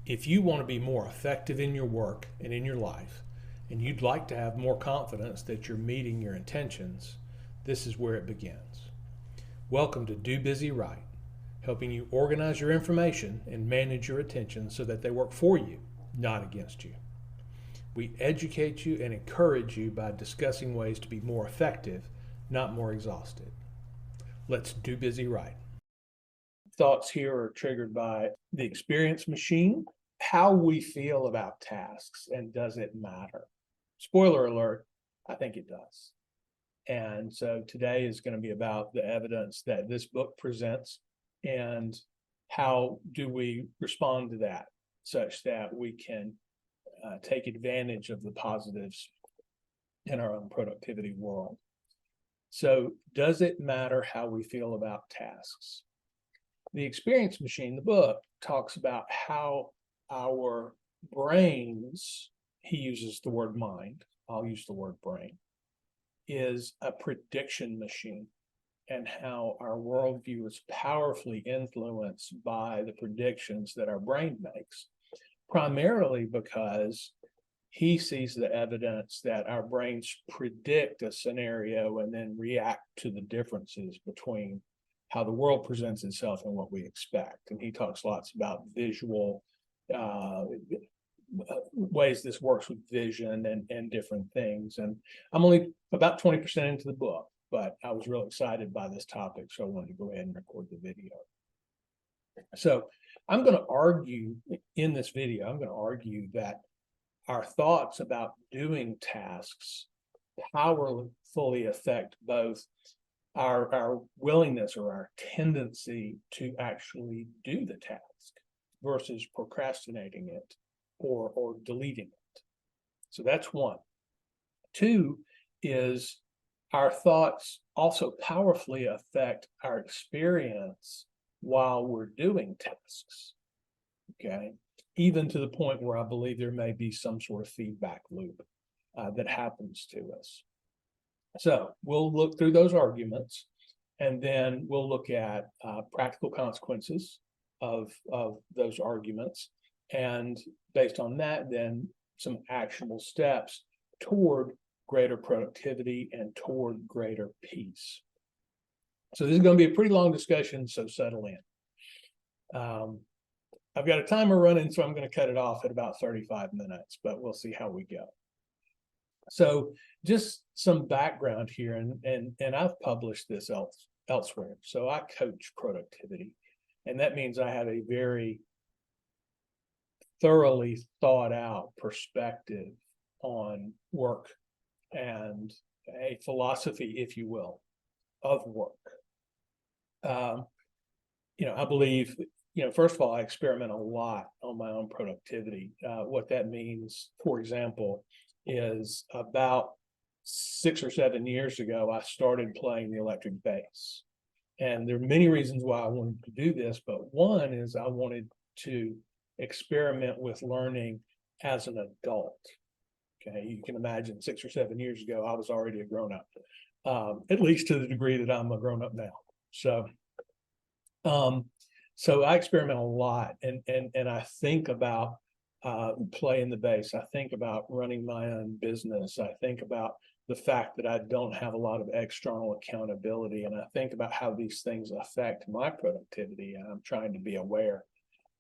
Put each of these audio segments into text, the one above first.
If you want to be more effective in your work and in your life, and you'd like to have more confidence that you're meeting your intentions, this is where it begins. Welcome to Do Busy Right, helping you organize your information and manage your attention so that they work for you, not against you. We educate you and encourage you by discussing ways to be more effective, not more exhausted. Let's do busy right. Thoughts here are triggered by the experience machine, how we feel about tasks, and does it matter? Spoiler alert, I think it does. And so today is going to be about the evidence that this book presents and how do we respond to that such that we can take advantage of the positives in our own productivity world. So does it matter how we feel about tasks? The experience machine, the book, talks about how our brains, he uses the word mind, I'll use the word brain, is a prediction machine, and how our worldview is powerfully influenced by the predictions that our brain makes, primarily because he sees the evidence that our brains predict a scenario and then react to the differences between how the world presents itself and what we expect. And he talks lots about visual ways this works with vision and different things. And I'm only about 20% into the book, but I was real excited by this topic, so I wanted to go ahead and record the video. So I'm going to argue in this video, I'm going to argue that our thoughts about doing tasks powerfully affect both our willingness or our tendency to actually do the task versus procrastinating it or deleting it. So that's one. Two is our thoughts also powerfully affect our experience while we're doing tasks, okay? Even to the point where I believe there may be some sort of feedback loop that happens to us. So we'll look through those arguments, and then we'll look at practical consequences of those arguments, and based on that, then some actionable steps toward greater productivity and toward greater peace. So this is going to be a pretty long discussion, so settle in. I've got a timer running, so I'm going to cut it off at about 35 minutes, but we'll see how we go. So just some background here, and I've published this elsewhere. So I coach productivity, and that means I have a very thoroughly thought out perspective on work and a philosophy, if you will, of work. I believe, first of all, I experiment a lot on my own productivity. What that means, for example, is about 6 or 7 years ago, I started playing the electric bass. And there are many reasons why I wanted to do this, but one is I wanted to experiment with learning as an adult. Okay, you can imagine 6 or 7 years ago, I was already a grown-up, at least to the degree that I'm a grown-up now. So I experiment a lot, and I think about playing the bass. I think about running my own business. I think about the fact that I don't have a lot of external accountability, and I think about how these things affect my productivity, and I'm trying to be aware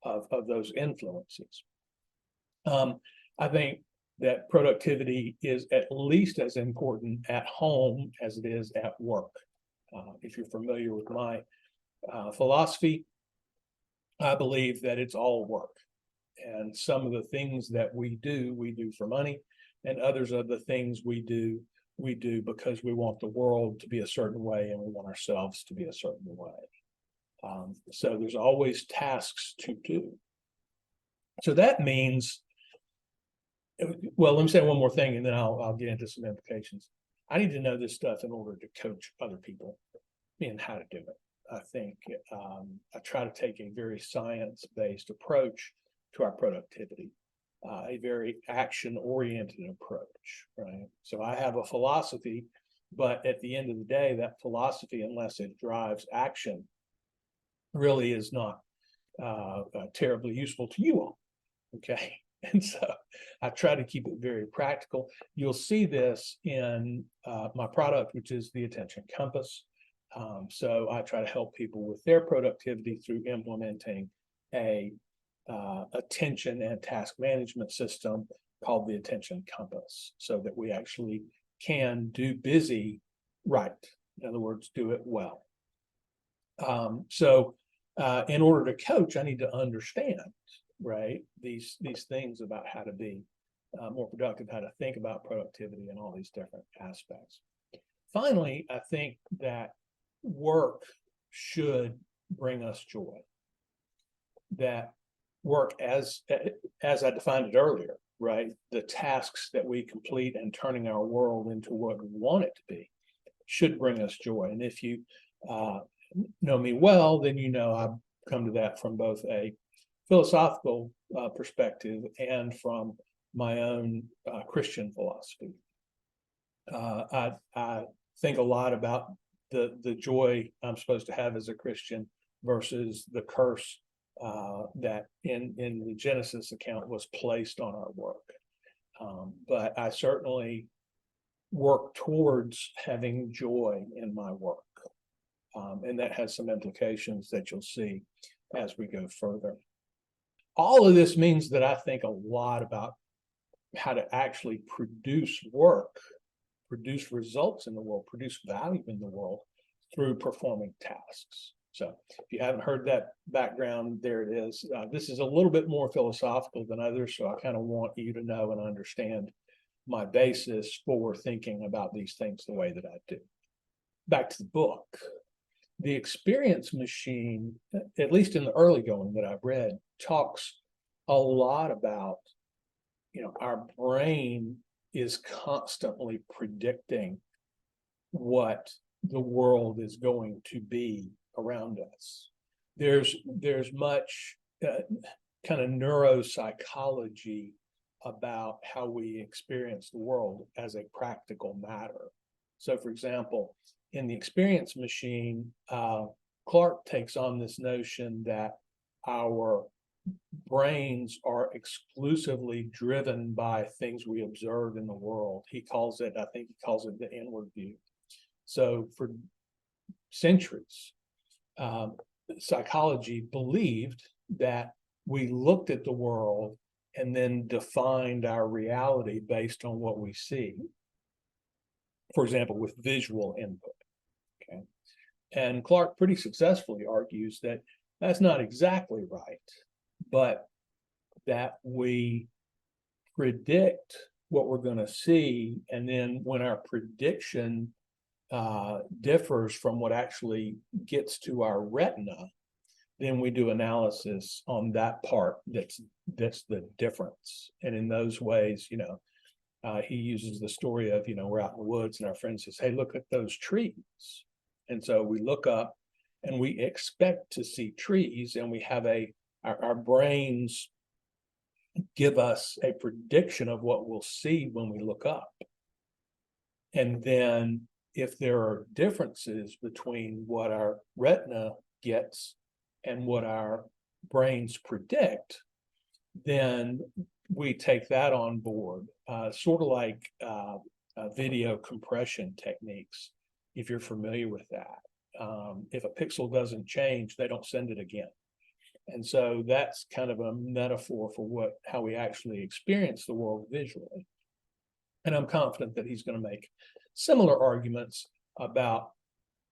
of those influences. I think that productivity is at least as important at home as it is at work. If you're familiar with my philosophy, I believe that it's all work. And some of the things that we do for money, and others of the things we do because we want the world to be a certain way and we want ourselves to be a certain way. So there's always tasks to do. So that means, well, let me say one more thing and then I'll get into some implications. I need to know this stuff in order to coach other people in how to do it. I think I try to take a very science-based approach to our productivity, a very action-oriented approach, right? So I have a philosophy, but at the end of the day, that philosophy, unless it drives action, really is not terribly useful to you all. Okay. And so I try to keep it very practical. You'll see this in my product, which is the Attention Compass. So I try to help people with their productivity through implementing a attention and task management system called the Attention Compass, so that we actually can do busy right. In other words, do it well. In order to coach, I need to understand, right, these things about how to be more productive, how to think about productivity and all these different aspects. Finally, I think that work should bring us joy. That work, as I defined it earlier, right, the tasks that we complete and turning our world into what we want it to be should bring us joy. And if you know me well, then you know I've come to that from both a philosophical perspective and from my own Christian philosophy. I think a lot about the joy I'm supposed to have as a Christian versus the curse that in the Genesis account was placed on our work. But I certainly work towards having joy in my work. And that has some implications that you'll see as we go further. All of this means that I think a lot about how to actually produce work, produce results in the world, produce value in the world through performing tasks. So if you haven't heard that background, there it is. This is a little bit more philosophical than others, so I kind of want you to know and understand my basis for thinking about these things the way that I do. Back to the book. The Experience Machine, at least in the early going that I've read, talks a lot about, our brain is constantly predicting what the world is going to be around us. There's much kind of neuropsychology about how we experience the world as a practical matter. So, for example, in the Experience Machine, Clark takes on this notion that our brains are exclusively driven by things we observe in the world. I think he calls it the inward view. So for centuries, psychology believed that we looked at the world and then defined our reality based on what we see. For example, with visual input. Okay. And Clark pretty successfully argues that that's not exactly right, but that we predict what we're going to see, and then when our prediction differs from what actually gets to our retina, then we do analysis on that part that's the difference. And in those ways, he uses the story of, we're out in the woods and our friend says, hey, look at those trees. And so we look up and we expect to see trees, and we have our brains give us a prediction of what we'll see when we look up. And then if there are differences between what our retina gets and what our brains predict, then we take that on board, sort of like video compression techniques, if you're familiar with that. If a pixel doesn't change, they don't send it again. And so that's kind of a metaphor for how we actually experience the world visually. And I'm confident that he's going to make similar arguments about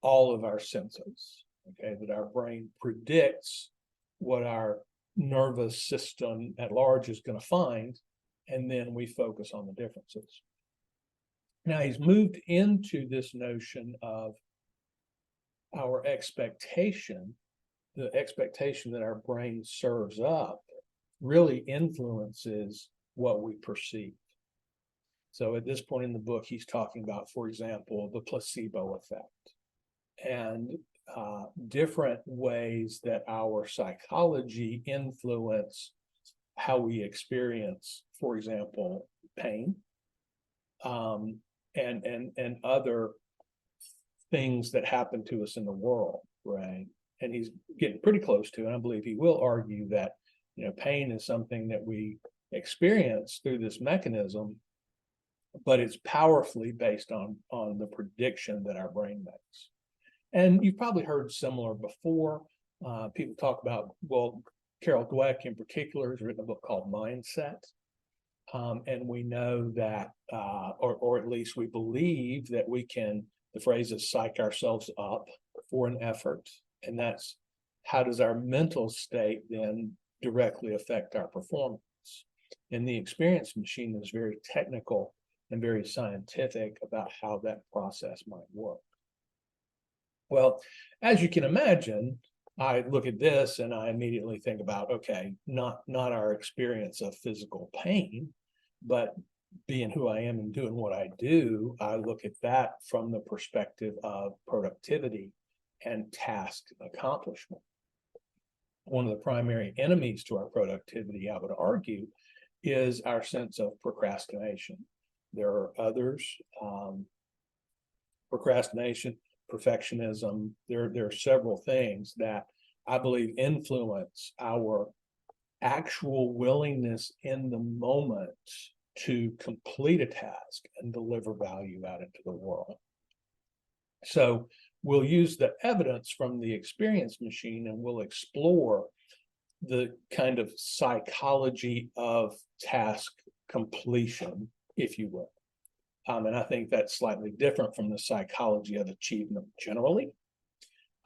all of our senses, okay, that our brain predicts what our nervous system at large is going to find, and then we focus on the differences. Now, he's moved into this notion of our expectation. The expectation that our brain serves up really influences what we perceive. So at this point in the book, he's talking about, for example, the placebo effect and different ways that our psychology influence how we experience, for example, pain and other things that happen to us in the world, right? And he's getting pretty close to, and I believe he will argue that Pain is something that we experience through this mechanism, but it's powerfully based on the prediction that our brain makes. And you've probably heard similar before. People talk about, well, Carol Dweck in particular has written a book called Mindset. And we know that, or at least we believe that we can, the phrase is psych ourselves up for an effort. And that's how does our mental state then directly affect our performance? And the experience machine is very technical and very scientific about how that process might work. Well, as you can imagine, I look at this and I immediately think about, okay, not our experience of physical pain, but being who I am and doing what I do, I look at that from the perspective of productivity and task accomplishment. One of the primary enemies to our productivity, I would argue, is our sense of procrastination. There are others, procrastination, perfectionism. There are several things that I believe influence our actual willingness in the moment to complete a task and deliver value out into the world. So we'll use the evidence from the experience machine and we'll explore the kind of psychology of task completion, if you will. And I think that's slightly different from the psychology of achievement generally.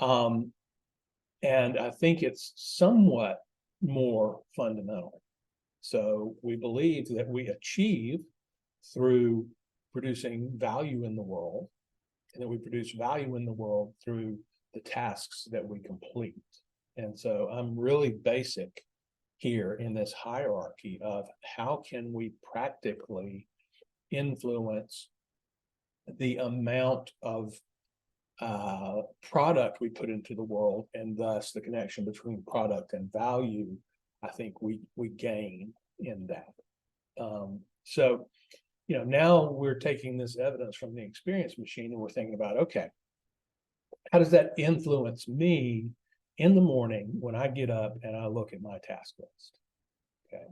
And I think it's somewhat more fundamental. So we believe that we achieve through producing value in the world, and that we produce value in the world through the tasks that we complete. And so I'm really basic here in this hierarchy of how can we practically influence the amount of product we put into the world, and thus the connection between product and value. I think we gain in that. So now we're taking this evidence from the experience machine and we're thinking about, okay, how does that influence me in the morning when I get up and I look at my task list? Okay.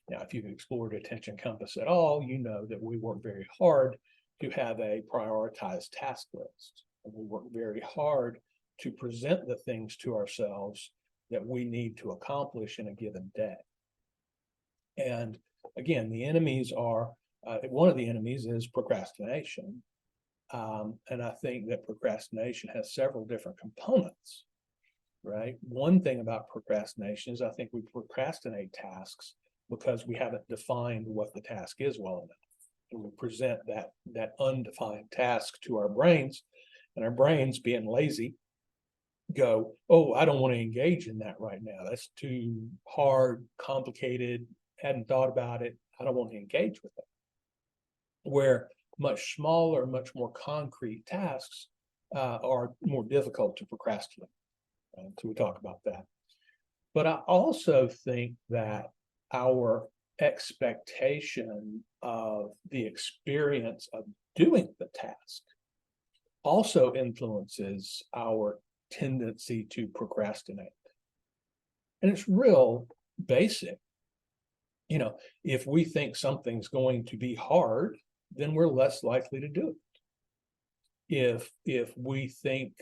Now, if you've explored Attention Compass at all, you know that we work very hard to have a prioritized task list. And we work very hard to present the things to ourselves that we need to accomplish in a given day. And again, the enemies are, one of the enemies is procrastination. And I think that procrastination has several different components, right? One thing about procrastination is I think we procrastinate tasks because we haven't defined what the task is well enough. And we present that undefined task to our brains, and our brains, being lazy, go, oh, I don't want to engage in that right now. That's too hard, complicated, hadn't thought about it. I don't want to engage with it. Where much smaller, much more concrete tasks are more difficult to procrastinate. So we talk about that. But I also think that our expectation of the experience of doing the task also influences our tendency to procrastinate. And it's real basic. If we think something's going to be hard, then we're less likely to do it. If we think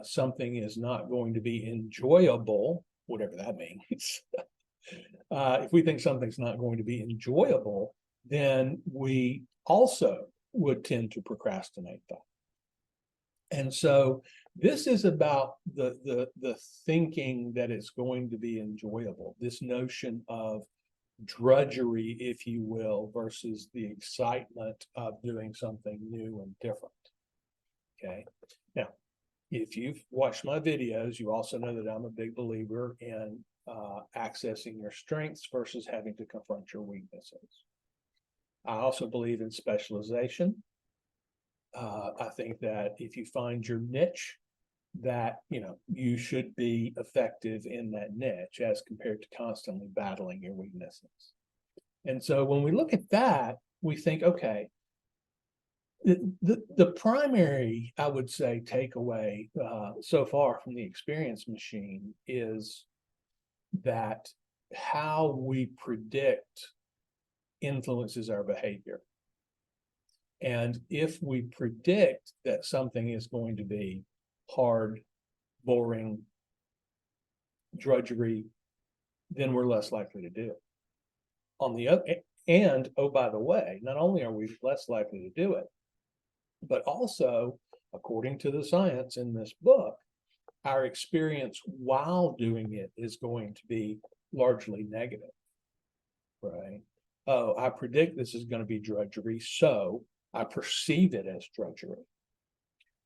something is not going to be enjoyable, whatever that means, if we think something's not going to be enjoyable, then we also would tend to procrastinate that. And so this is about the thinking that it's going to be enjoyable, this notion of drudgery, if you will, versus the excitement of doing something new and different. Okay. Now, if you've watched my videos, you also know that I'm a big believer in accessing your strengths versus having to confront your weaknesses. I also believe in specialization. I think that if you find your niche, that you should be effective in that niche as compared to constantly battling your weaknesses. And so when we look at that, we think, okay, the primary, I would say, takeaway so far from the experience machine is that how we predict influences our behavior. And if we predict that something is going to be hard, boring, drudgery, then we're less likely to do it. On the other, and oh, by the way, not only are we less likely to do it, but also, according to the science in this book, our experience while doing it is going to be largely negative, right? Oh, I predict this is going to be drudgery, so I perceive it as drudgery.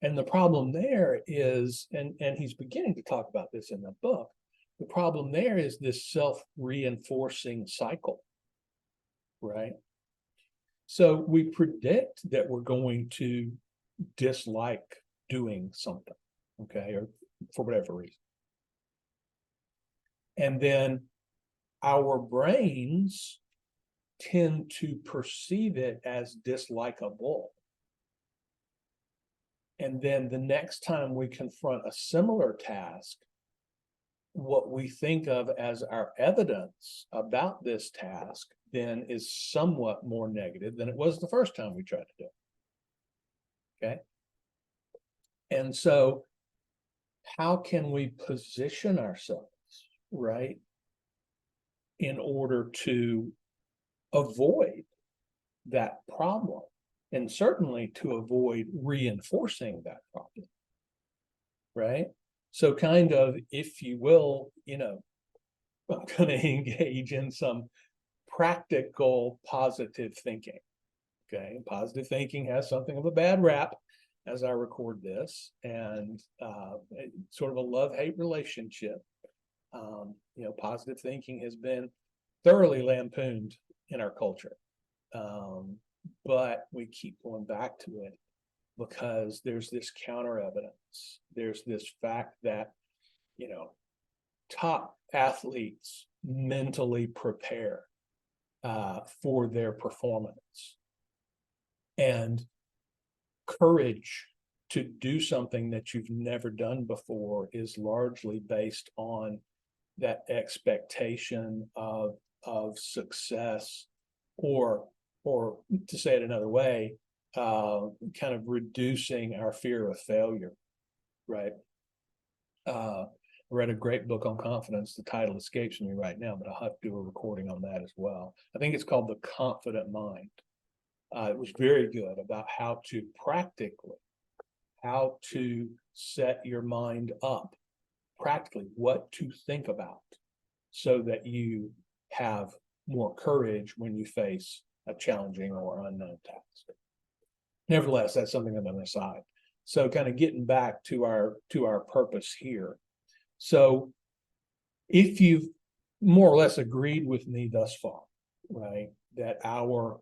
And the problem there is, and he's beginning to talk about this in the book, the problem there is this self-reinforcing cycle, right? So we predict that we're going to dislike doing something, okay, or for whatever reason. And then our brains tend to perceive it as dislikable. And then the next time we confront a similar task, what we think of as our evidence about this task then is somewhat more negative than it was the first time we tried to do it. Okay. And so how can we position ourselves, right, in order to avoid that problem, and certainly to avoid reinforcing that problem, right? So kind of, if you will, I'm going to engage in some practical positive thinking. Okay, positive thinking has something of a bad rap as I record this, and sort of a love-hate relationship. Positive thinking has been thoroughly lampooned in our culture, but we keep going back to it because there's this counter evidence. There's this fact that top athletes mentally prepare for their performance, and courage to do something that you've never done before is largely based on that expectation of success, or to say it another way, kind of reducing our fear of failure, right? I read a great book on confidence. The title escapes me right now, but I'll have to do a recording on that as well. I think it's called The Confident Mind. It was very good about how to set your mind up practically, what to think about, so that you have more courage when you face a challenging or unknown task. Nevertheless, that's something I'm on the side. So kind of getting back to our purpose here. So if you've more or less agreed with me thus far, right, that our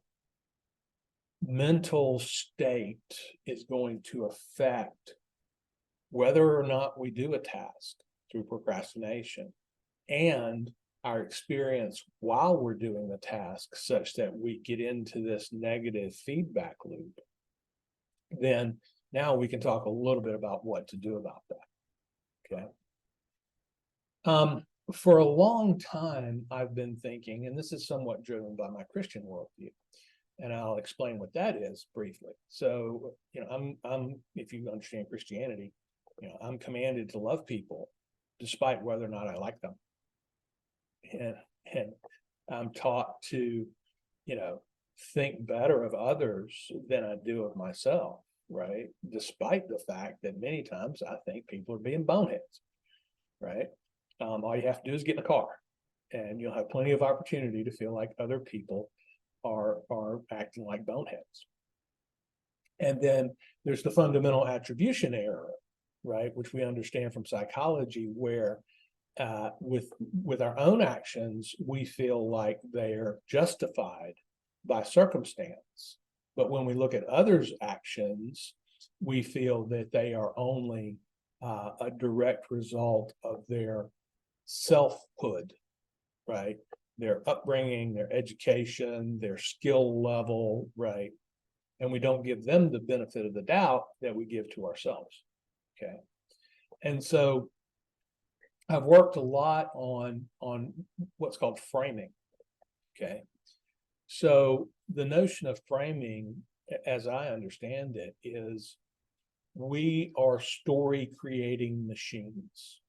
mental state is going to affect whether or not we do a task through procrastination, and our experience while we're doing the task, such that we get into this negative feedback loop, then now we can talk a little bit about what to do about that. Okay. For a long time, I've been thinking, and this is somewhat driven by my Christian worldview, and I'll explain what that is briefly. So, I'm if you understand Christianity, I'm commanded to love people despite whether or not I like them. And I'm taught to, think better of others than I do of myself, right? Despite the fact that many times I think people are being boneheads, right? All you have to do is get in a car, and you'll have plenty of opportunity to feel like other people are acting like boneheads. And then there's the fundamental attribution error, right, which we understand from psychology, where with our own actions, we feel like they're justified by circumstance. But when we look at others' actions, we feel that they are only a direct result of their selfhood, right? Their upbringing, their education, their skill level, right? And we don't give them the benefit of the doubt that we give to ourselves, okay? And so I've worked a lot on what's called framing. Okay. So the notion of framing, as I understand it, is we are story creating machines.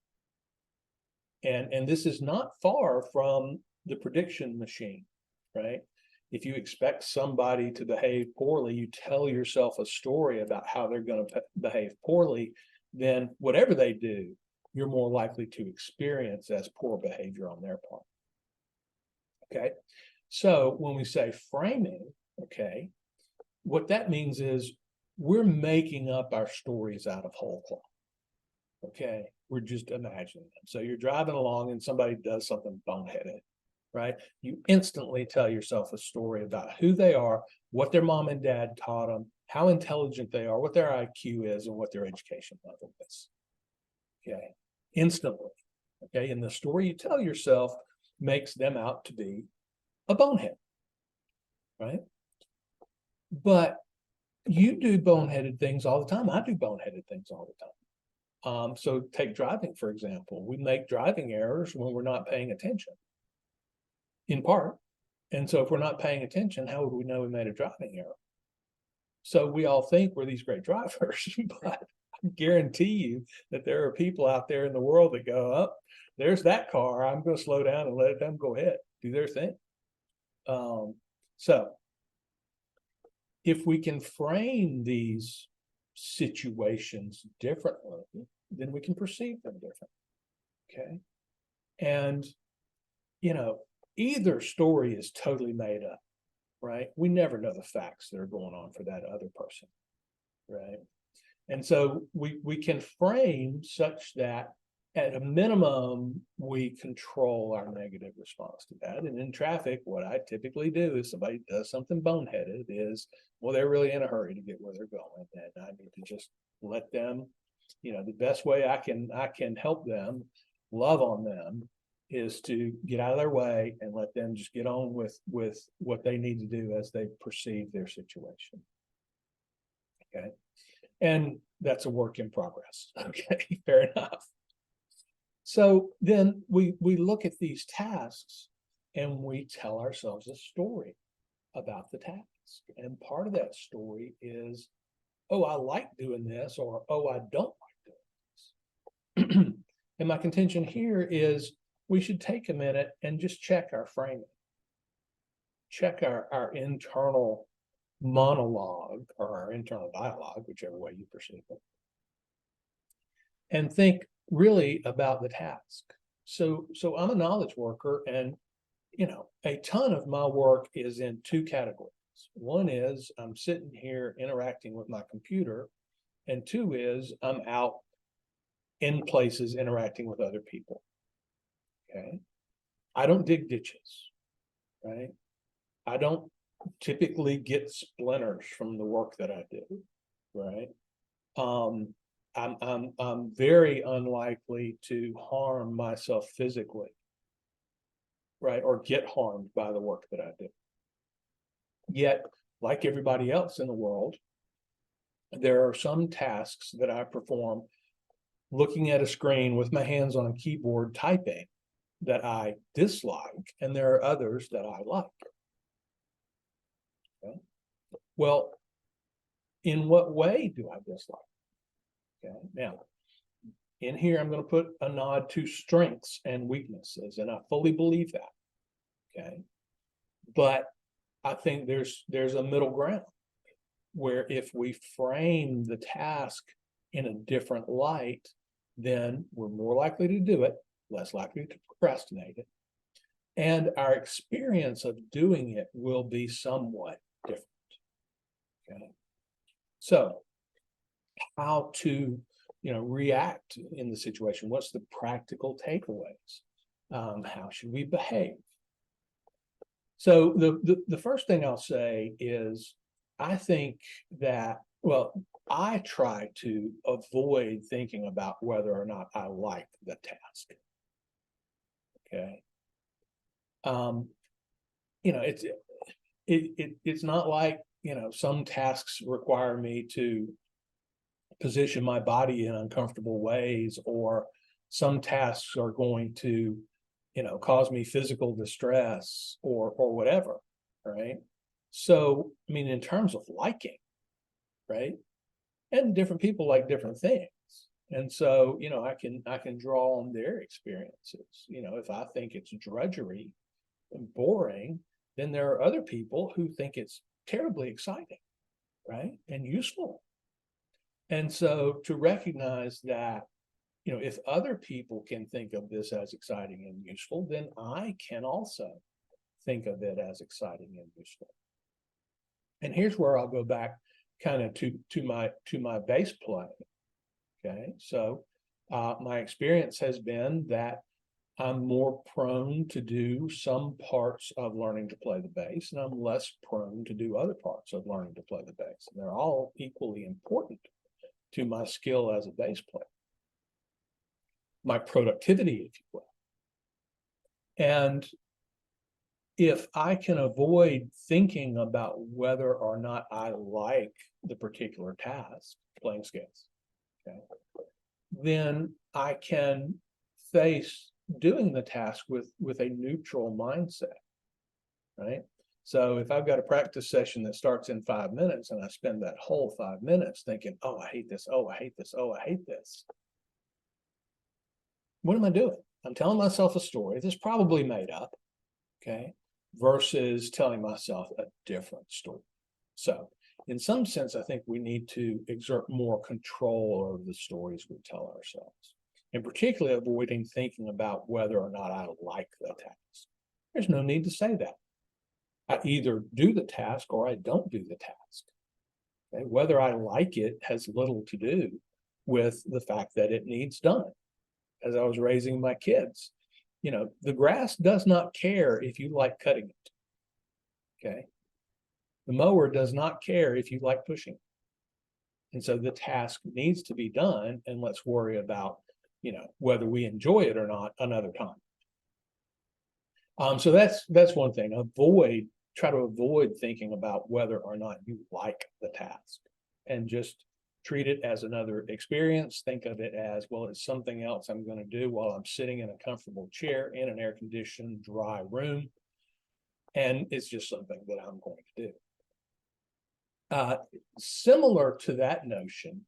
And this is not far from the prediction machine, right? If you expect somebody to behave poorly, you tell yourself a story about how they're going to behave poorly, then whatever they do, you're more likely to experience as poor behavior on their part. Okay. So when we say framing, okay, what that means is we're making up our stories out of whole cloth. Okay. We're just imagining them. So you're driving along and somebody does something boneheaded, right? You instantly tell yourself a story about who they are, what their mom and dad taught them, how intelligent they are, what their IQ is, and what their education level is. Okay. Instantly. Okay. And the story you tell yourself makes them out to be a bonehead, right? But you do boneheaded things all the time. I do boneheaded things all the time. So take driving, for example. We make driving errors when we're not paying attention, in part. And so if we're not paying attention, how would we know we made a driving error? So we all think we're these great drivers, but I guarantee you that there are people out there in the world that go, oh, there's that car. I'm going to slow down and let them go ahead, do their thing. So if we can frame these situations differently, then we can perceive them differently. Okay. And, either story is totally made up, right? We never know the facts that are going on for that other person, right? And so we can frame such that at a minimum, we control our negative response to that. And in traffic, what I typically do is somebody does something boneheaded is, well, they're really in a hurry to get where they're going. And I need to just let them, the best way I can help them, love on them, is to get out of their way and let them just get on with what they need to do as they perceive their situation. Okay. And that's a work in progress. Okay, fair enough. So then we look at these tasks and we tell ourselves a story about the task. And part of that story is, oh, I like doing this, or oh, I don't like doing this. And my contention here is we should take a minute and just check our framing, check our internal monologue or our internal dialogue, whichever way you perceive it, and think really about the task. So I'm a knowledge worker, and a ton of my work is in two categories. One is I'm sitting here interacting with my computer, and two is I'm out in places interacting with other people. Okay. I don't dig ditches, right? I don't typically get splinters from the work that I do, right? I'm very unlikely to harm myself physically, right? Or get harmed by the work that I do. Yet, like everybody else in the world, there are some tasks that I perform looking at a screen with my hands on a keyboard typing that I dislike, and there are others that I like. Okay. Well, in what way do I dislike? Okay. Now, in here, I'm going to put a nod to strengths and weaknesses, and I fully believe that. Okay. But I think there's a middle ground where if we frame the task in a different light, then we're more likely to do it, less likely to procrastinate it, and our experience of doing it will be somewhat different. Okay. So how to react in the situation? What's the practical takeaways? How should we behave? So the first thing I'll say is I think that, well, I try to avoid thinking about whether or not I like the task. Okay. It's not like, some tasks require me to position my body in uncomfortable ways, or Some tasks are going to, cause me physical distress or whatever, right? So, I mean, in terms of liking, right? And different people like different things. And so, I can draw on their experiences. If I think it's drudgery and boring, then there are other people who think it's terribly exciting, right? And useful. And so to recognize that, if other people can think of this as exciting and useful, then I can also think of it as exciting and useful. And here's where I'll go back kind of to my bass play. Okay, so my experience has been that I'm more prone to do some parts of learning to play the bass, and I'm less prone to do other parts of learning to play the bass. And they're all equally important to my skill as a bass player, my productivity, if you will. And if I can avoid thinking about whether or not I like the particular task, playing scales, okay, then I can face doing the task with a neutral mindset, right? So if I've got a practice session that starts in 5 minutes and I spend that whole 5 minutes thinking, oh, I hate this, oh, I hate this, oh, I hate this, what am I doing? I'm telling myself a story that's probably made up, okay, versus telling myself a different story. So in some sense, I think we need to exert more control over the stories we tell ourselves, and particularly avoiding thinking about whether or not I like the task. There's no need to say that. I either do the task or I don't do the task. Okay? Whether I like it has little to do with the fact that it needs done. As I was raising my kids, the grass does not care if you like cutting it. Okay. The mower does not care if you like pushing. And so the task needs to be done, and let's worry about, whether we enjoy it or not another time. So that's one thing. Try to avoid thinking about whether or not you like the task, and just treat it as another experience. Think of it as, well, it's something else I'm going to do while I'm sitting in a comfortable chair in an air-conditioned, dry room. And it's just something that I'm going to do. Similar to that notion,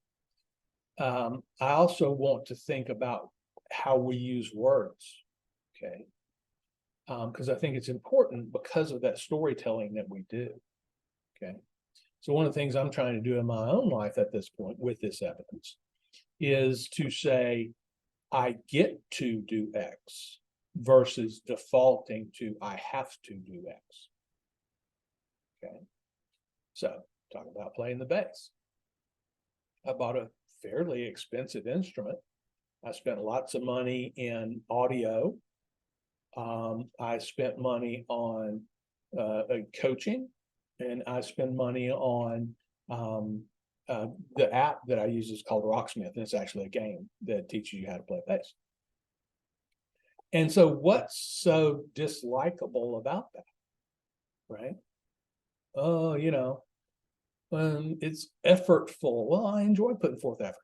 I also want to think about how we use words, okay? Because I think it's important because of that storytelling that we do, okay? So one of the things I'm trying to do in my own life at this point with this evidence is to say, I get to do X versus defaulting to I have to do X, okay? So talk about playing the bass. I bought a fairly expensive instrument. I spent lots of money in audio. I spent money on coaching, and I spend money on the app that I use is called Rocksmith, and it's actually a game that teaches you how to play bass. And so what's so dislikable about that, right? Oh, it's effortful. Well, I enjoy putting forth effort,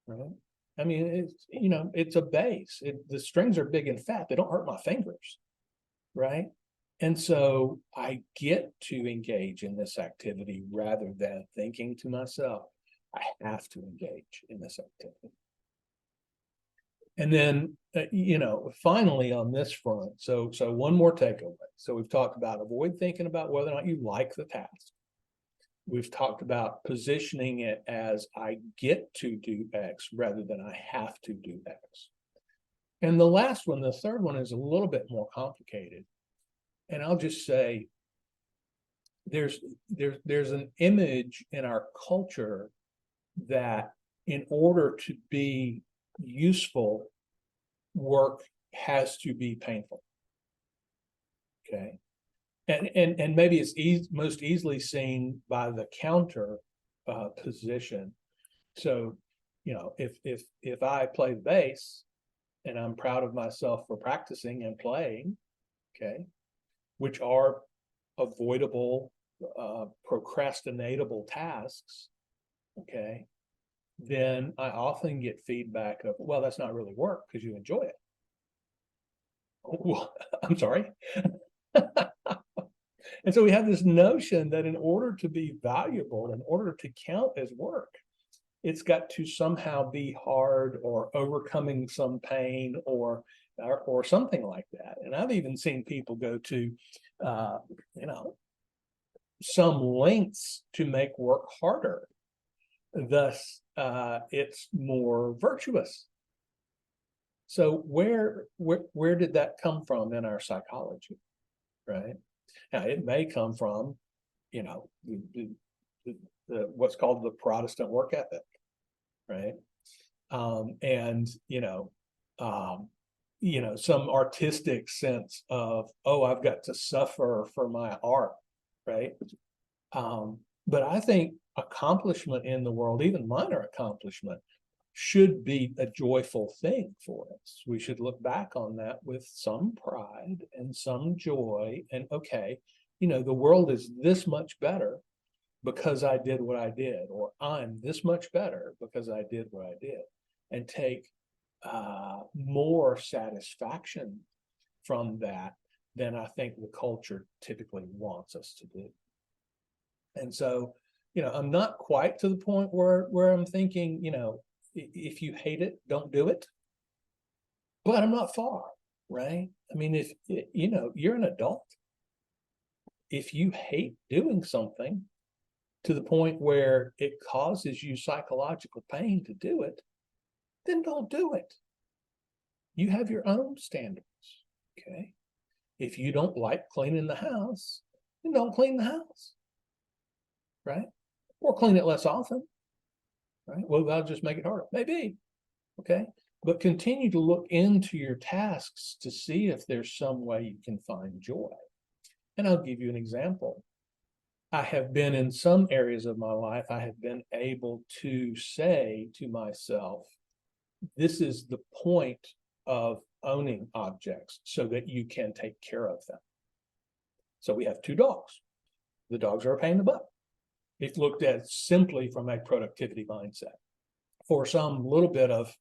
right? I mean, it's a bass. The strings are big and fat. They don't hurt my fingers, right? And so I get to engage in this activity rather than thinking to myself, I have to engage in this activity. And then, finally on this front, so one more takeaway. So we've talked about avoid thinking about whether or not you like the task. We've talked about positioning it as I get to do X rather than I have to do X. And the last one, the third one, is a little bit more complicated. And I'll just say there's an image in our culture that in order to be useful, work has to be painful. Okay. And maybe it's most easily seen by the counter position. So, if I play the bass and I'm proud of myself for practicing and playing, okay, which are avoidable, procrastinatable tasks, okay, then I often get feedback of, well, that's not really work because you enjoy it. Well, I'm sorry. And so we have this notion that in order to be valuable, in order to count as work, it's got to somehow be hard or overcoming some pain or something like that. And I've even seen people go to, you know, some lengths to make work harder. Thus, it's more virtuous. So where did that come from in our psychology, right? Now, it may come from, you know, what's called the Protestant work ethic, right? And some artistic sense of, oh, I've got to suffer for my art, right? But I think accomplishment in the world, even minor accomplishment, should be a joyful thing for us. We should look back on that with some pride and some joy. And okay, the world is this much better because I did what I did, or I'm this much better because I did what I did, and take more satisfaction from that than I think the culture typically wants us to do. And so, I'm not quite to the point where I'm thinking, if you hate it, don't do it. But I'm not far, right? I mean, if you're an adult, if you hate doing something to the point where it causes you psychological pain to do it, then don't do it. You have your own standards, okay? If you don't like cleaning the house, then don't clean the house, right? Or clean it less often, right? Well, that'll just make it harder. Maybe, okay? But continue to look into your tasks to see if there's some way you can find joy. And I'll give you an example. I have been in some areas of my life, I have been able to say to myself, this is the point of owning objects so that you can take care of them. So we have 2 dogs. The dogs are a pain in the butt. If looked at simply from a productivity mindset. For some little bit of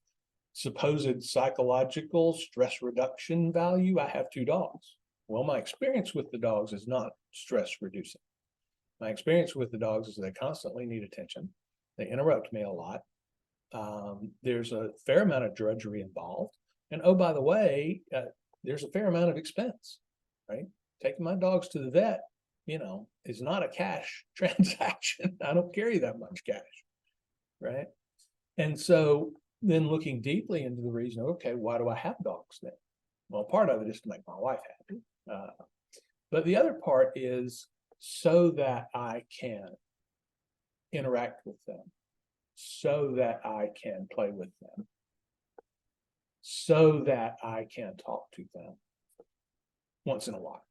supposed psychological stress reduction value, I have 2 dogs. Well, my experience with the dogs is not stress reducing. My experience with the dogs is they constantly need attention. They interrupt me a lot. There's a fair amount of drudgery involved. And oh, by the way, there's a fair amount of expense, right? Taking my dogs to the vet, is not a cash transaction. I don't carry that much cash, right? And so then looking deeply into the reason, okay, why do I have dogs then? Well, part of it is to make my wife happy. But the other part is so that I can interact with them, so that I can play with them, so that I can talk to them once in a while.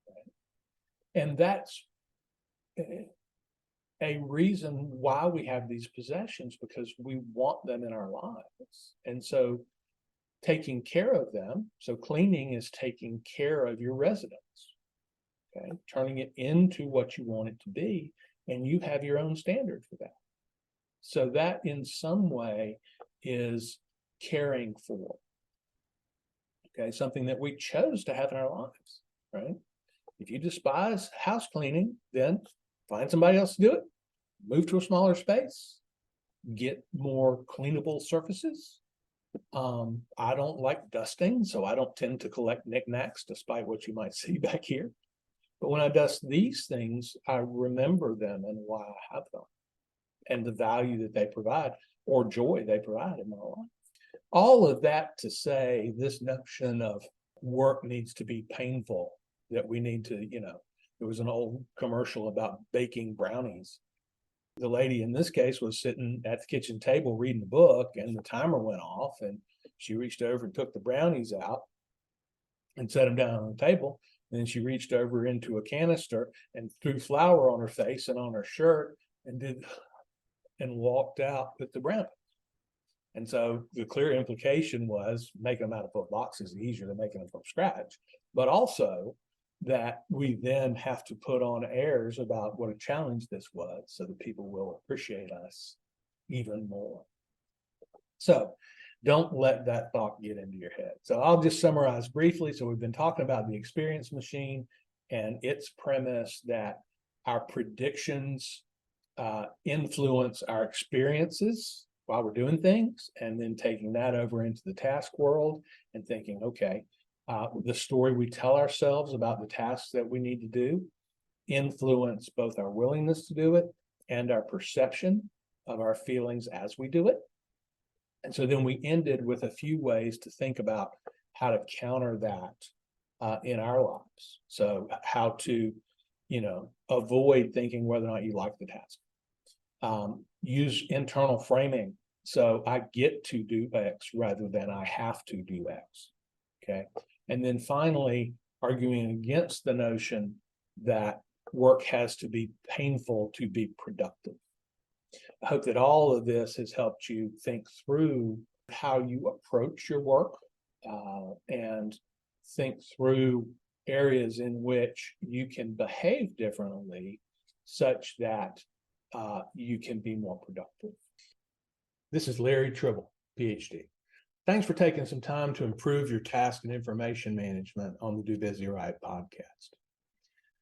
Right? And that's a reason why we have these possessions, because we want them in our lives. And so taking care of them, so cleaning is taking care of your residence, okay, turning it into what you want it to be, and you have your own standard for that. So that in some way is caring for, okay, something that we chose to have in our lives, right? If you despise house cleaning, then find somebody else to do it, move to a smaller space, get more cleanable surfaces. I don't like dusting, so I don't tend to collect knickknacks, despite what you might see back here. But when I dust these things, I remember them and why I have them and the value that they provide or joy they provide in my life. All of that to say this notion of work needs to be painful, that we need to, there was an old commercial about baking brownies. The lady in this case was sitting at the kitchen table reading a book, and the timer went off, and she reached over and took the brownies out and set them down on the table. And then she reached over into a canister and threw flour on her face and on her shirt and walked out with the brownies. And so the clear implication was making them out of book boxes is easier than making them from scratch, but also that we then have to put on airs about what a challenge this was so that people will appreciate us even more. So don't let that thought get into your head. So I'll just summarize briefly. So we've been talking about the experience machine and its premise that our predictions influence our experiences while we're doing things, and then taking that over into the task world and thinking, okay, the story we tell ourselves about the tasks that we need to do influence both our willingness to do it and our perception of our feelings as we do it. And so then we ended with a few ways to think about how to counter that in our lives. So how to, avoid thinking whether or not you like the task. Use internal framing. So I get to do X rather than I have to do X. Okay. And then finally, arguing against the notion that work has to be painful to be productive. I hope that all of this has helped you think through how you approach your work and think through areas in which you can behave differently such that you can be more productive. This is Larry Tribble, Ph.D. Thanks for taking some time to improve your task and information management on the Do Busy Right podcast.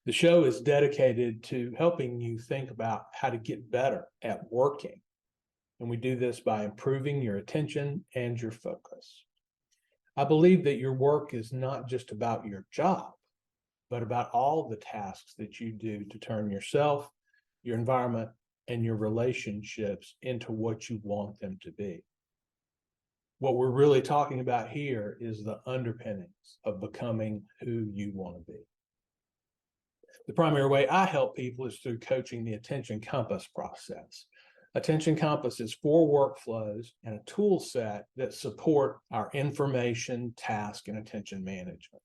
The show is dedicated to helping you think about how to get better at working. And we do this by improving your attention and your focus. I believe that your work is not just about your job, but about all the tasks that you do to turn yourself, your environment, and your relationships into what you want them to be. What we're really talking about here is the underpinnings of becoming who you want to be. The primary way I help people is through coaching the Attention Compass process. Attention Compass is 4 workflows and a tool set that support our information, task, and attention management.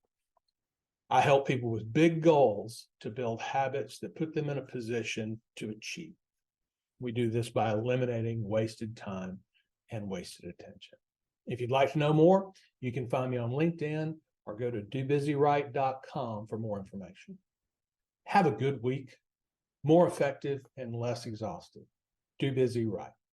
I help people with big goals to build habits that put them in a position to achieve. We do this by eliminating wasted time and wasted attention. If you'd like to know more, you can find me on LinkedIn or go to dobusyright.com for more information. Have a good week, more effective and less exhausted. Do Busy Right.